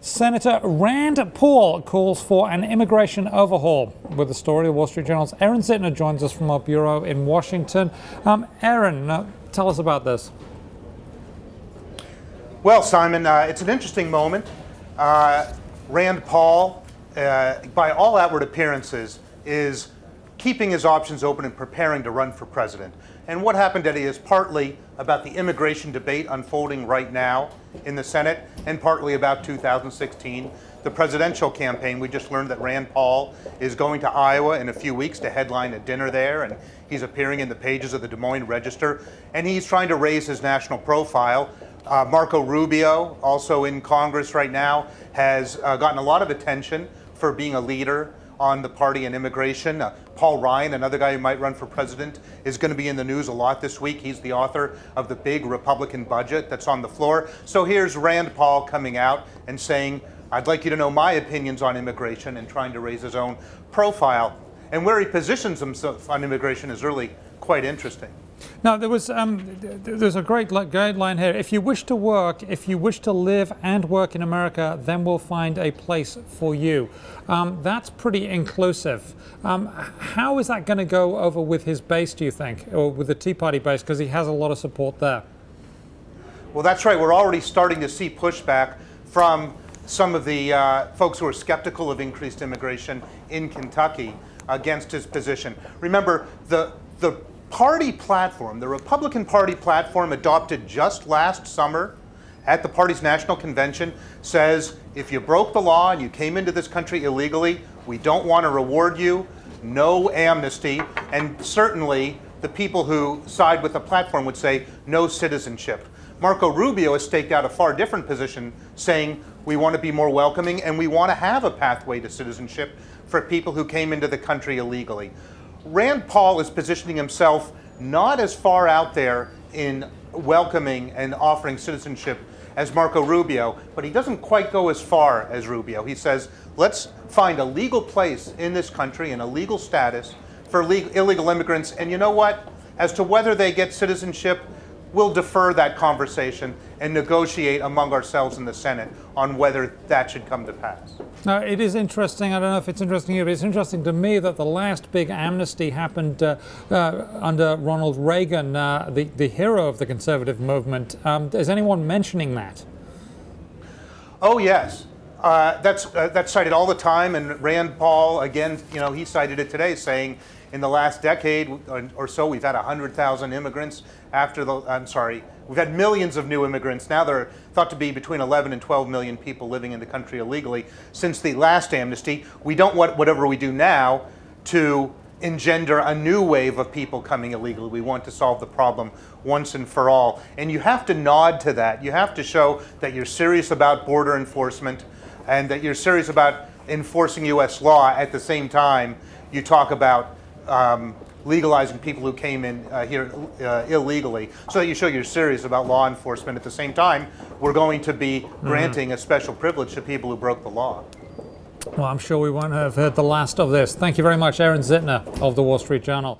Senator Rand Paul calls for an immigration overhaul. With the story, the Wall Street Journal's Aaron Zitner joins us from our bureau in Washington. Aaron, tell us about this. Well, Simon, it's an interesting moment. Rand Paul, by all outward appearances, is keeping his options open and preparing to run for president. And what happened today is partly about the immigration debate unfolding right now in the Senate, and partly about 2016, the presidential campaign. We just learned that Rand Paul is going to Iowa in a few weeks to headline a dinner there, and he's appearing in the pages of the Des Moines Register, and he's trying to raise his national profile. Marco Rubio, also in Congress right now, has gotten a lot of attention for being a leader on the party and immigration. Paul Ryan, another guy who might run for president, is going to be in the news a lot this week. He's the author of the big Republican budget that's on the floor. So here's Rand Paul coming out and saying, I'd like you to know my opinions on immigration, and trying to raise his own profile. And where he positions himself on immigration is really quite interesting. Now, there's a great line here. If you wish to work, if you wish to live and work in America, then we'll find a place for you. That's pretty inclusive. How is that going to go over with his base, do you think, or with the Tea Party base, because he has a lot of support there? Well, that's right. We're already starting to see pushback from some of the folks who are skeptical of increased immigration in Kentucky against his position. Remember, the party platform, the Republican Party platform adopted just last summer at the party's national convention, says if you broke the law and you came into this country illegally, we don't want to reward you, no amnesty, and certainly the people who side with the platform would say no citizenship. Marco Rubio has staked out a far different position, saying we want to be more welcoming and we want to have a pathway to citizenship for people who came into the country illegally. Rand Paul is positioning himself not as far out there in welcoming and offering citizenship as Marco Rubio, but he doesn't quite go as far as Rubio. He says, let's find a legal place in this country and a legal status for illegal immigrants. And you know what? As to whether they get citizenship, we'll defer that conversation and negotiate among ourselves in the Senate on whether that should come to pass. Now, it is interesting, I don't know if it's interesting to you, but it's interesting to me that the last big amnesty happened under Ronald Reagan, the hero of the conservative movement. Is anyone mentioning that? Oh, yes. That's cited all the time, and Rand Paul, again, he cited it today, saying in the last decade or so, we've had 100,000 immigrants we've had millions of new immigrants. Now there are thought to be between 11 and 12 million people living in the country illegally since the last amnesty. We don't want whatever we do now to engender a new wave of people coming illegally. We want to solve the problem once and for all. And you have to nod to that. You have to show that you're serious about border enforcement and that you're serious about enforcing U.S. law. At the same time, you talk about legalizing people who came in here illegally, so that you show you're serious about law enforcement. At the same time, we're going to be granting a special privilege to people who broke the law. Well, I'm sure we won't have heard the last of this. Thank you very much, Aaron Zitner of the Wall Street Journal.